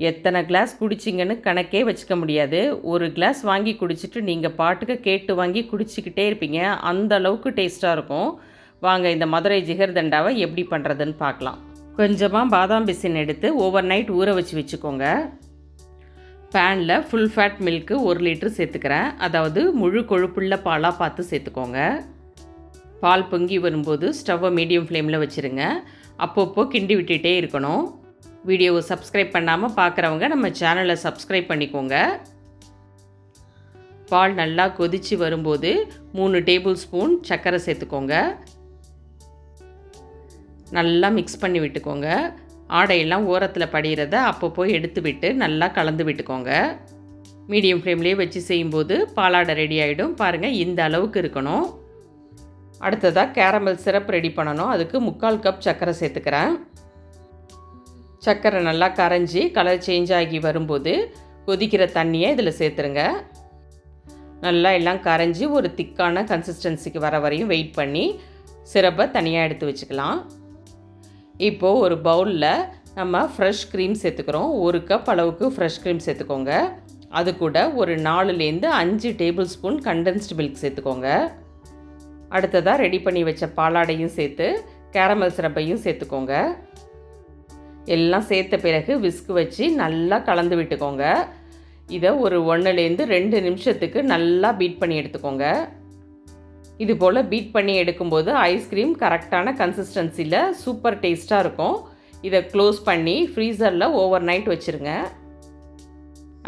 எத்தனை கிளாஸ் குடிச்சிங்கன்னு கணக்கே வச்சுக்க முடியாது. ஒரு கிளாஸ் வாங்கி குடிச்சிட்டு நீங்கள் பாட்டுக்கு கேட்டு வாங்கி குடிச்சிக்கிட்டே இருப்பீங்க. அந்த அளவுக்கு டேஸ்ட்டாக இருக்கும். வாங்க இந்த மதுரை ஜிகர்தண்டாவை எப்படி பண்ணுறதுன்னு பார்க்கலாம். கொஞ்சமாக பாதாம் பிசின் எடுத்து ஓவர் நைட் ஊற வச்சுக்கோங்க. பேனில் ஃபுல் ஃபேட் மில்க்கு 1 லிட்டர் சேர்த்துக்கிறேன். அதாவது முழு கொழுப்புள்ள பாலாக பார்த்து சேர்த்துக்கோங்க. பால் பொங்கி வரும்போது ஸ்டவ்வை மீடியம் ஃப்ளேமில் வச்சுருங்க. அப்பப்போ கிண்டி விட்டுட்டே இருக்கணும். வீடியோவை சப்ஸ்கிரைப் பண்ணாமல் பார்க்குறவங்க நம்ம சேனலை சப்ஸ்கிரைப் பண்ணிக்கோங்க. பால் நல்லா கொதித்து வரும்போது 3 டேபிள் ஸ்பூன் சர்க்கரை சேர்த்துக்கோங்க. நல்லா மிக்ஸ் பண்ணி விட்டுக்கோங்க. ஆடையெல்லாம் ஓரத்தில் படிகிறத அப்பப்போ எடுத்து விட்டு நல்லா கலந்து விட்டுக்கோங்க. மீடியம் ஃப்ளேம்லேயே வச்சு செய்யும்போது பாலாடை ரெடி ஆகிடும். பாருங்கள், இந்த அளவுக்கு இருக்கணும். அடுத்ததாக கேரமல் சிரப் ரெடி பண்ணணும். அதுக்கு 3/4 கப் சர்க்கரை சேர்த்துக்கிறேன். சர்க்கரை நல்லா கரைஞ்சி கலர் சேஞ்ச் ஆகி வரும்போது கொதிக்கிற தண்ணியை இதில் சேர்த்துருங்க. நல்லா எல்லாம் கரைஞ்சி ஒரு திக்கான கன்சிஸ்டன்சிக்கு வர வரையும் வெயிட் பண்ணி சிரப்பை தனியாக எடுத்து வச்சுக்கலாம். இப்போது ஒரு பவுலில் நம்ம ஃப்ரெஷ் க்ரீம் சேர்த்துக்கிறோம். 1 கப் அளவுக்கு ஃப்ரெஷ் க்ரீம் சேர்த்துக்கோங்க. அது கூட ஒரு 4லேருந்து 5 டேபிள் ஸ்பூன் கண்டென்ஸ்டு மில்க் சேர்த்துக்கோங்க. அடுத்ததாக ரெடி பண்ணி வச்ச பாலாடையும் சேர்த்து கேரமல் சிரப்பையும் சேர்த்துக்கோங்க. எல்லாம் சேர்த்த பிறகு விஸ்க் வச்சு நல்லா கலந்து விட்டுக்கோங்க. இதை ஒரு 1லேருந்து 2 நிமிஷத்துக்கு நல்லா பீட் பண்ணி எடுத்துக்கோங்க. இது போல் பீட் பண்ணி எடுக்கும்போது ஐஸ்கிரீம் கரெக்டான கன்சிஸ்டன்சியில் சூப்பர் டேஸ்ட்டாக இருக்கும். இதை க்ளோஸ் பண்ணி ஃப்ரீசரில் ஓவர் நைட் வச்சுருங்க.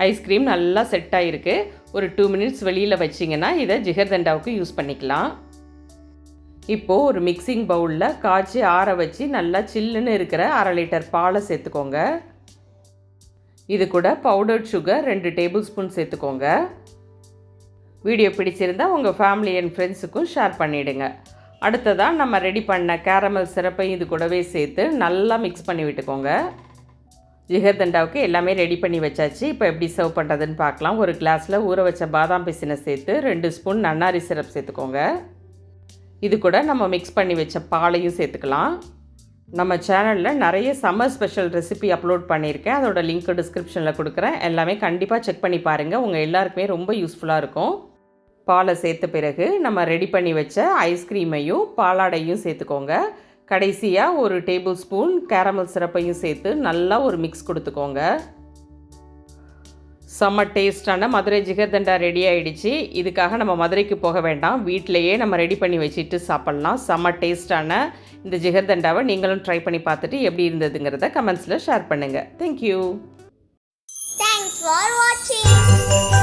ஐஸ்கிரீம் நல்லா செட் ஆகிருக்கு. ஒரு 2 மினிட்ஸ் வெளியில் வச்சிங்கன்னா இதை ஜிகர்தண்டாவுக்கு யூஸ் பண்ணிக்கலாம். இப்போது ஒரு மிக்சிங் பவுலில் காய்ச்சி ஆற வச்சு நல்லா சில்லுன்னு இருக்கிற 1/2 லிட்டர் பாலை சேர்த்துக்கோங்க. இது கூட பவுடர்ட் சுகர் 2 டேபிள் ஸ்பூன் சேர்த்துக்கோங்க. வீடியோ பிடிச்சிருந்தால் உங்கள் ஃபேமிலி அண்ட் ஃப்ரெண்ட்ஸுக்கும் ஷேர் பண்ணிவிடுங்க. அடுத்ததாக நம்ம ரெடி பண்ண கேரமல் சிரப்பை இது கூடவே சேர்த்து நல்லா மிக்ஸ் பண்ணி விட்டுக்கோங்க. ஜிகர்தண்டாவுக்கு எல்லாமே ரெடி பண்ணி வச்சாச்சு. இப்போ எப்படி சர்வ் பண்ணுறதுன்னு பார்க்கலாம். ஒரு கிளாஸில் ஊற வச்ச பாதாம் பிசினை சேர்த்து 2 ஸ்பூன் நன்னாரி சிரப் சேர்த்துக்கோங்க. இது கூட நம்ம மிக்ஸ் பண்ணி வச்ச பாலையும் சேர்த்துக்கலாம். நம்ம சேனலில் நிறைய சம்மர் ஸ்பெஷல் ரெசிபி அப்லோட் பண்ணியிருக்கேன். அதோட லிங்க் டிஸ்கிரிப்ஷனில் கொடுக்குறேன். எல்லாமே கண்டிப்பாக செக் பண்ணி பாருங்கள். உங்கள் எல்லாருக்குமே ரொம்ப யூஸ்ஃபுல்லாக இருக்கும். பாலை சேர்த்த பிறகு நம்ம ரெடி பண்ணி வச்ச ஐஸ்கிரீமையும் பாலாடையும் சேர்த்துக்கோங்க. கடைசியாக ஒரு டேபிள் ஸ்பூன் கேரமல் சிரப்பையும் சேர்த்து நல்லா ஒரு மிக்ஸ் கொடுத்துக்கோங்க. செம்ம டேஸ்டான மதுரை ஜிகர்தண்டா ரெடி ஆகிடுச்சு. இதுக்காக நம்ம மதுரைக்கு போக வேண்டாம், வீட்டிலையே நம்ம ரெடி பண்ணி வச்சுட்டு சாப்பிட்லாம். செம்ம டேஸ்டான இந்த ஜிகர்தண்டாவை நீங்களும் ட்ரை பண்ணி பார்த்துட்டு எப்படி இருந்ததுங்கிறத கமெண்ட்ஸில் ஷேர் பண்ணுங்கள். தேங்க்யூ. Thanks for watching.